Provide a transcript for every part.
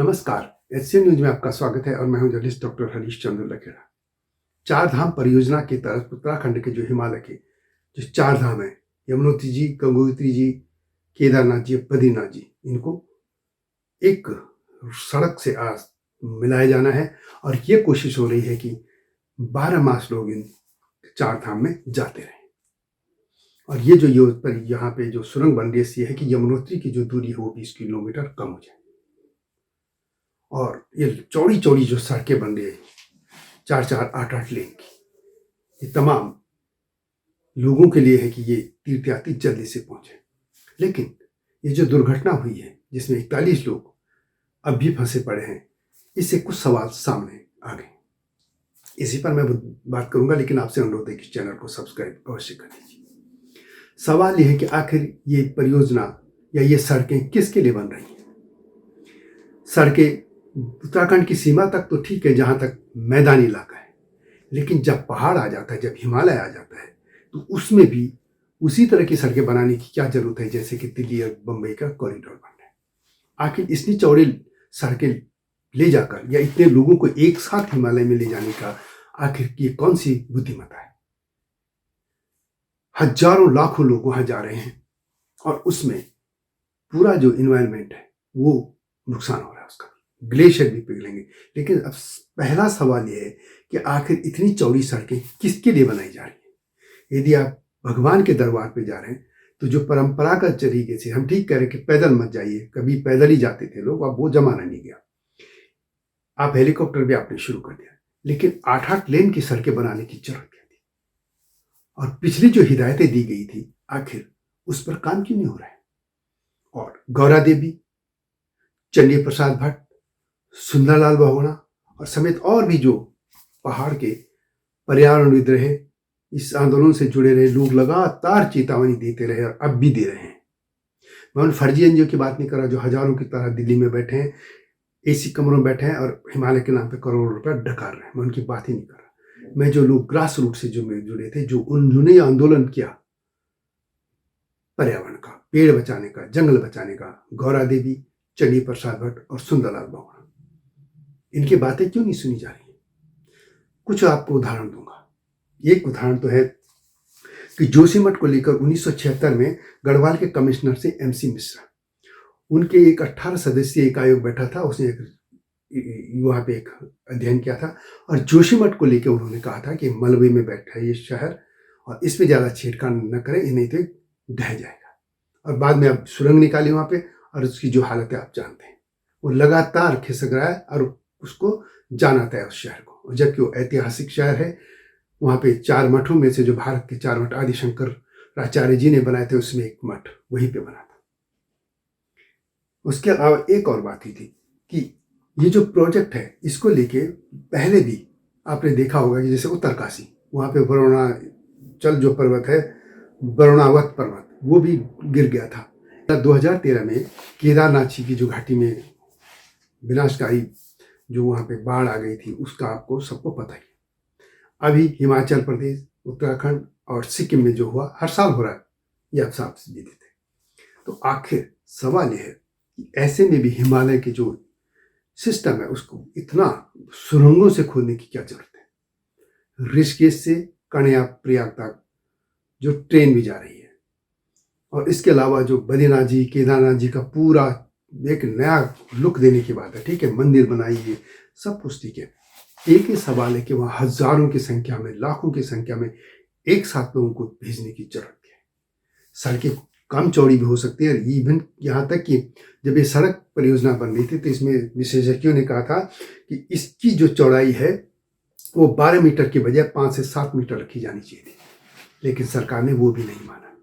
नमस्कार। HCN news में आपका स्वागत है और मैं हूं जर्नलिस्ट डॉक्टर हरीश चंद्र लखेड़ा। चार धाम परियोजना के तहत उत्तराखंड के जो हिमालय के जो चार धाम है, यमुनोत्री जी, गंगोत्री जी, केदारनाथ जी, बद्रीनाथ जी, इनको एक सड़क से आज मिलाया जाना है और ये कोशिश हो रही है कि 12 मास लोग इन चार धाम में जाते रहें। और ये जो यहाँ पे जो सुरंग बन रही है, ये है कि यमुनोत्री की जो दूरी हो 20 किलोमीटर कम हो जाए। और ये चौड़ी चौड़ी जो सड़कें बन रही है 4-4, 8-8 लेन की, ये तमाम लोगों के लिए है कि ये तीर्थयात्री जल्दी से पहुंचे। लेकिन ये जो दुर्घटना हुई है जिसमें 41 लोग अब भी फंसे पड़े हैं, इससे कुछ सवाल सामने आ गए। इसी पर मैं बात करूंगा, लेकिन आपसे अनुरोध है कि चैनल को सब्सक्राइब अवश्य कर दीजिए। सवाल यह है कि आखिर ये परियोजना या ये सड़कें किसके लिए बन रही हैं? सड़कें उत्तराखंड की सीमा तक तो ठीक है, जहां तक मैदानी इलाका है, लेकिन जब पहाड़ आ जाता है, जब हिमालय आ जाता है, तो उसमें भी उसी तरह की सड़कें बनाने की क्या जरूरत है जैसे कि दिल्ली और बम्बई का कॉरिडोर बन रहा है। आखिर इतनी चौड़ी सड़कें ले जाकर या इतने लोगों को एक साथ हिमालय में ले जाने का आखिर ये कौन सी बुद्धिमत्ता है? हजारों लाखों लोग वहां जा रहे हैं और उसमें पूरा जो इन्वायरमेंट है वो नुकसान हो रहा है, उसका ग्लेशियर भी पिघलेंगे। लेकिन अब पहला सवाल यह है कि आखिर इतनी चौड़ी सड़कें किसके लिए बनाई जा रही है? यदि आप भगवान के दरबार पे जा रहे हैं तो जो परंपरागत तरीके से, हम ठीक कह रहे हैं कि पैदल मत जाइए, कभी पैदल ही जाते थे लोग, अब वो जमाना नहीं गया। आप हेलीकॉप्टर भी आपने शुरू कर दिया, लेकिन 8-8 लेन की सड़कें बनाने की जरूरत क्या थी? और पिछली जो हिदायतें दी गई थी, आखिर उस पर काम क्यों नहीं हो रहा है? और गौरा देवी, चंडी प्रसाद भट्ट, सुंदरलाल बहुगुणा और समेत और भी जो पहाड़ के पर्यावरणविद रहे, इस आंदोलन से जुड़े रहे लोग लगातार चेतावनी देते रहे और अब भी दे रहे हैं। मैं उन फर्जी एनजीओ की बात नहीं कर रहा जो हजारों की तरह दिल्ली में बैठे हैं, एसी कमरों में बैठे हैं और हिमालय के नाम पे करोड़ों रुपया डकार रहे हैं। मैं उनकी बात ही नहीं कर रहा। मैं जो लोग ग्रास रूट से जो जुड़े थे, जो उन्होंने आंदोलन किया पर्यावरण का, पेड़ बचाने का, जंगल बचाने का, गौरा देवी, चंडी प्रसाद भट्ट और सुंदरलाल बहुगुणा, इनकी बातें क्यों नहीं सुनी जा रही? कुछ आपको उदाहरण दूंगा। एक उदाहरण तो है कि जोशीमठ को लेकर 1976 में गढ़वाल के कमिश्नर से एमसी मिश्रा, उनके एक 18 सदस्यीय एक आयोग बैठा था, उसने वहां पे एक अध्ययन किया था और जोशीमठ को लेकर उन्होंने कहा था कि मलबे में बैठा है ये शहर और इस पे ज्यादा छेड़खानी न करें, नहीं तो ढह जाएगा। और बाद में अब सुरंग निकाली वहां पे और उसकी जो हालत है आप जानते हैं। वो लगातार खिसक रहा है और उसको जाना था उस शहर को, जबकि वो ऐतिहासिक शहर है। वहां पे 4 मठों में से जो भारत के 4 मठ आदि शंकराचार्य जी ने बनाए थे, उसमें एक मठ वहीं पे बना था। उसके अलावा एक और बात ही थी कि ये जो प्रोजेक्ट है, इसको लेके पहले भी आपने देखा होगा कि जैसे उत्तरकाशी, वहां पे वरुणाचल जो पर्वत है, वरुणावत पर्वत, वो भी गिर गया था। 2013 में केदारनाथ जी की जो घाटी में विनाशकारी जो वहां पे बाढ़ आ गई थी, उसका आपको सबको पता ही। अभी हिमाचल प्रदेश, उत्तराखंड और सिक्किम में जो हुआ, हर साल हो रहा है, ये आप साफ सीधे थे। तो आखिर सवाल यह है कि ऐसे में भी हिमालय के जो सिस्टम है उसको इतना सुरंगों से खोदने की क्या जरूरत है? ऋषिकेश से कन्या प्रयाग तक जो ट्रेन भी जा रही है, और इसके अलावा जो बद्रीनाथ जी, केदारनाथ जी का पूरा एक नया लुक देने की बात है, ठीक है, मंदिर बनाइए, सब कुछ ठीक है। एक ही सवाल है कि वहाँ हजारों की संख्या में, लाखों की संख्या में एक साथ लोगों को भेजने की जरूरत है। सड़कें कम चौड़ी भी हो सकती है। इवन यहाँ तक कि जब ये सड़क परियोजना बन रही थी तो इसमें विशेषज्ञों ने कहा था कि इसकी जो चौड़ाई है वो 12 मीटर की बजाय 5 से 7 मीटर रखी जानी चाहिए थी, लेकिन सरकार ने वो भी नहीं माना।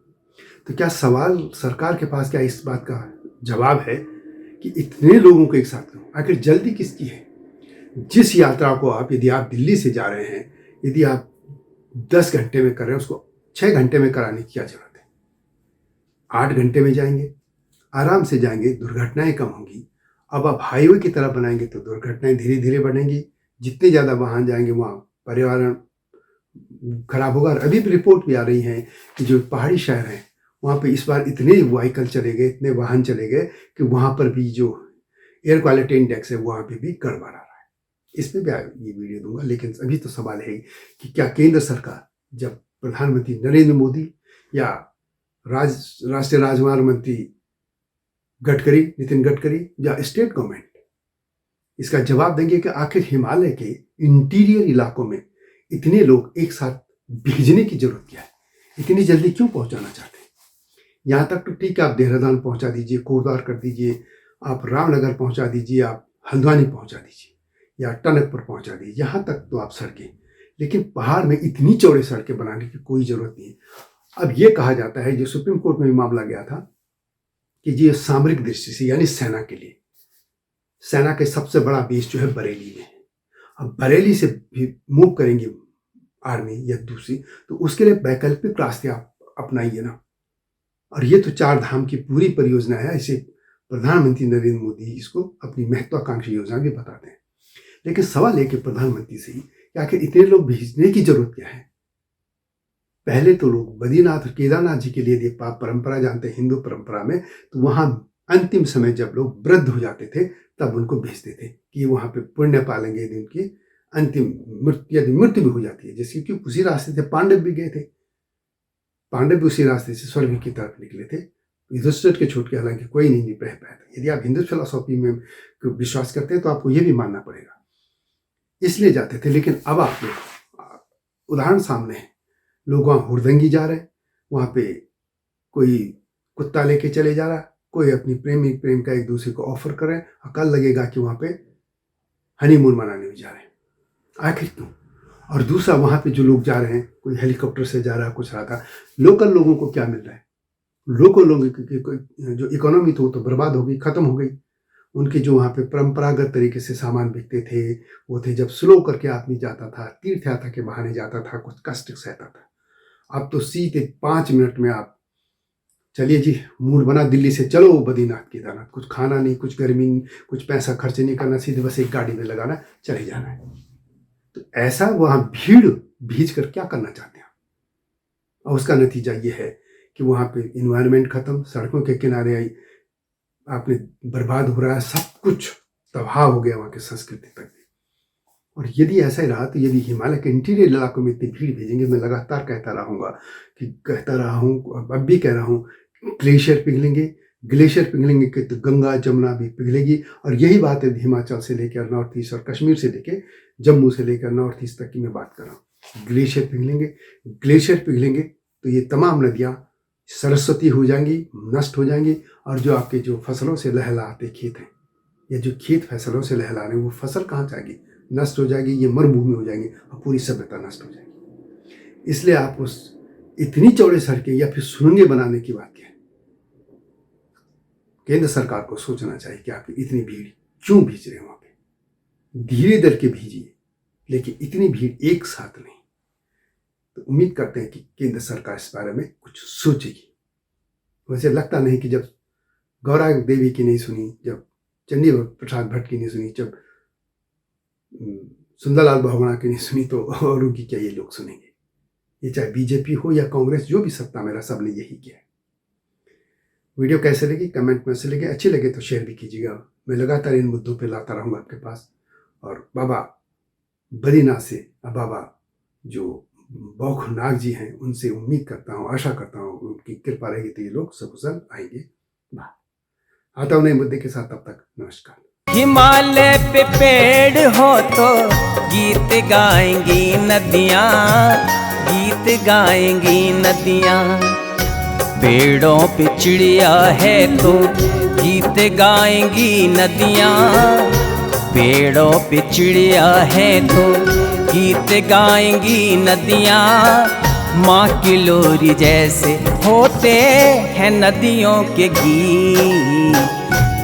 तो क्या सवाल सरकार के पास क्या इस बात का जवाब है कि इतने लोगों को एक साथ करो? आखिर जल्दी किसकी है? जिस यात्रा को आप, यदि आप दिल्ली से जा रहे हैं, यदि आप 10 घंटे में कर रहे हैं, उसको 6 घंटे में कराने की क्या जरूरत है? 8 घंटे में जाएंगे, आराम से जाएंगे, दुर्घटनाएं कम होंगी। अब आप हाईवे की तरफ बनाएंगे तो दुर्घटनाएं धीरे धीरे बढ़ेंगी। जितने ज़्यादा वाहन जाएंगे वहाँ पर्यावरण खराब होगा। और अभी भी रिपोर्ट भी आ रही है कि जो पहाड़ी शहर हैं वहाँ पे इस बार इतने व्हीकल चले गए, इतने वाहन चले गए कि वहाँ पर भी जो एयर क्वालिटी इंडेक्स है वहाँ पे भी गड़बड़ा रहा है। इस पर भी ये वीडियो दूंगा। लेकिन अभी तो सवाल है कि क्या केंद्र सरकार, जब प्रधानमंत्री नरेंद्र मोदी या राष्ट्रीय राजमार्ग मंत्री गडकरी, नितिन गडकरी, या स्टेट गवर्नमेंट इसका जवाब देंगे कि आखिर हिमालय के इंटीरियर इलाकों में इतने लोग एक साथ भेजने की जरूरत क्या है, इतनी जल्दी क्यों पहुंचाना चाहते हैं। यहाँ तक तो ठीक है, आप देहरादून पहुंचा दीजिए, कोटद्वार कर दीजिए, आप रामनगर पहुंचा दीजिए, आप हल्द्वानी पहुंचा दीजिए या टनकपुर पहुंचा दीजिए, यहाँ तक तो आप सड़कें। लेकिन पहाड़ में इतनी चौड़ी सड़कें बनाने की कोई जरूरत नहीं है। अब ये कहा जाता है, जो सुप्रीम कोर्ट में भी मामला गया था, कि ये सामरिक दृष्टि से यानी सेना के लिए, सेना के सबसे बड़ा बेस जो है बरेली में है। अब बरेली से भी मूव करेंगे आर्मी या दूसरी, तो उसके लिए वैकल्पिक रास्ते आप अपनाइए ना। और ये तो 4 धाम की पूरी परियोजना है। इसे प्रधानमंत्री नरेंद्र मोदी इसको अपनी महत्वाकांक्षी योजना भी बताते हैं। लेकिन सवाल है कि प्रधानमंत्री से ही कि आखिर इतने लोग भेजने की जरूरत क्या है। पहले तो लोग बद्रीनाथ और केदारनाथ जी के लिए यदि परंपरा जानते हैं हिंदू परंपरा में, तो वहां अंतिम समय जब लोग वृद्ध हो जाते थे तब उनको भेजते थे कि वहां पे पुण्य पालेंगे, यदि उनकी अंतिम मृत्यु भी हो जाती है। जैसे कि उसी रास्ते से पांडव भी गए थे, पांडव भी उसी रास्ते से स्वर्ग की तरफ निकले थे। युधिष्ठिर के छूट के हालांकि कोई नहीं रह पाया था। यदि आप हिंदू फिलॉसफी में विश्वास करते हैं तो आपको ये भी मानना पड़ेगा, इसलिए जाते थे। लेकिन अब आप लोग उदाहरण सामने है, लोग वहाँ हुड़दंगी जा रहे हैं, वहाँ पे कोई कुत्ता लेके चले जा रहा, कोई अपनी प्रेम का एक दूसरे को ऑफर कर रहे हैं, अकल लगेगा कि वहाँ पे हनीमून मनाने भी जा रहे हैं। आखिर क्यों? और दूसरा, वहाँ पे जो लोग जा रहे हैं, कोई हेलीकॉप्टर से जा रहा, कुछ रहा था, लोकल लोगों को क्या मिल रहा है? लोकल लोगों की जो इकोनॉमी तो बर्बाद हो गई, खत्म हो गई। उनके जो वहाँ पे परंपरागत तरीके से सामान बिकते थे वो थे, जब स्लो करके आदमी जाता था, तीर्थ यात्रा के बहाने जाता था, कुछ कष्ट सहता था। अब तो सीधे 5 मिनट में आप चलिए जी, मूड बना, दिल्ली से चलो बद्रीनाथ केदारनाथ, कुछ खाना नहीं, कुछ गर्मी, कुछ पैसा खर्च नहीं करना, सीधे बस एक गाड़ी में लगाना, चले जाना है। तो ऐसा वहाँ भीड़ भीज कर क्या करना चाहते हैं? और उसका नतीजा ये है कि वहाँ पे इन्वायरमेंट खत्म, सड़कों के किनारे आई आपने बर्बाद हो रहा है, सब कुछ तबाह हो गया वहाँ की संस्कृति तक। और यदि ऐसा ही रहा तो यदि हिमालय के इंटीरियर इलाकों में इतनी भीड़ भेजेंगे, मैं लगातार कहता रहा हूँ, अब भी कह रहा हूँ, ग्लेशियर पिघलेंगे कि तो गंगा जमुना भी पिघलेगी। और यही बात है हिमाचल से लेकर नॉर्थ ईस्ट और कश्मीर से लेकर जम्मू से लेकर नॉर्थ ईस्ट तक की मैं बात कर रहा हूँ। ग्लेशियर पिघलेंगे तो ये तमाम नदियाँ सरस्वती हो जाएंगी, नष्ट हो जाएंगी। और जो आपके जो फसलों से लहलाते खेत हैं, या जो खेत फसलों से लहला रहे हैं, वो फसल कहाँ जाएगी? नष्ट हो जाएगी, ये मरुभूमि हो जाएंगी और पूरी सभ्यता नष्ट हो जाएगी। इसलिए आप उस इतनी चौड़ी सड़कें या फिर सुरंगें बनाने की बात क्या है? केंद्र सरकार को सोचना चाहिए कि आप इतनी भीड़ क्यों भेज रहे हैं वहां पे। धीरे धीरे के भेजिए, लेकिन इतनी भीड़ एक साथ नहीं। तो उम्मीद करते हैं कि केंद्र सरकार इस बारे में कुछ सोचेगी। वैसे लगता नहीं कि जब गौरा देवी की नहीं सुनी, जब चंडी प्रसाद भट्ट की नहीं सुनी, जब सुंदरलाल बहुगुणा की नहीं सुनी, तो औरों की क्या ये लोग सुनेंगे? ये चाहे बीजेपी हो या कांग्रेस, जो भी सत्ता में रहा, सबने यही किया है। वीडियो कैसे लगी कमेंट में से लगे, अच्छी लगे तो शेयर भी कीजिएगा। मैं लगातार इन मुद्दों पे लाता रहूँगा आपके पास। और बाबा बद्रीनाथ से बाबा जो बौखनाग जी हैं, उनसे उम्मीद करता हूँ, आशा करता हूँ उनकी कृपा रहेगी तो ये लोग सकुशल आएंगे। आता हूँ नए मुद्दे के साथ, तब तक नमस्कार। हिमालय पे पेड़ हो तो गीत गाएंगी नदियाँ, गीत गाएंगी नदियाँ। पेड़ों पे चिड़िया है तो गीत गाएंगी नदियाँ, पेड़ों पे चिड़िया है तो गीत गाएंगी नदियाँ। माँ की लोरी जैसे होते हैं नदियों के गीत।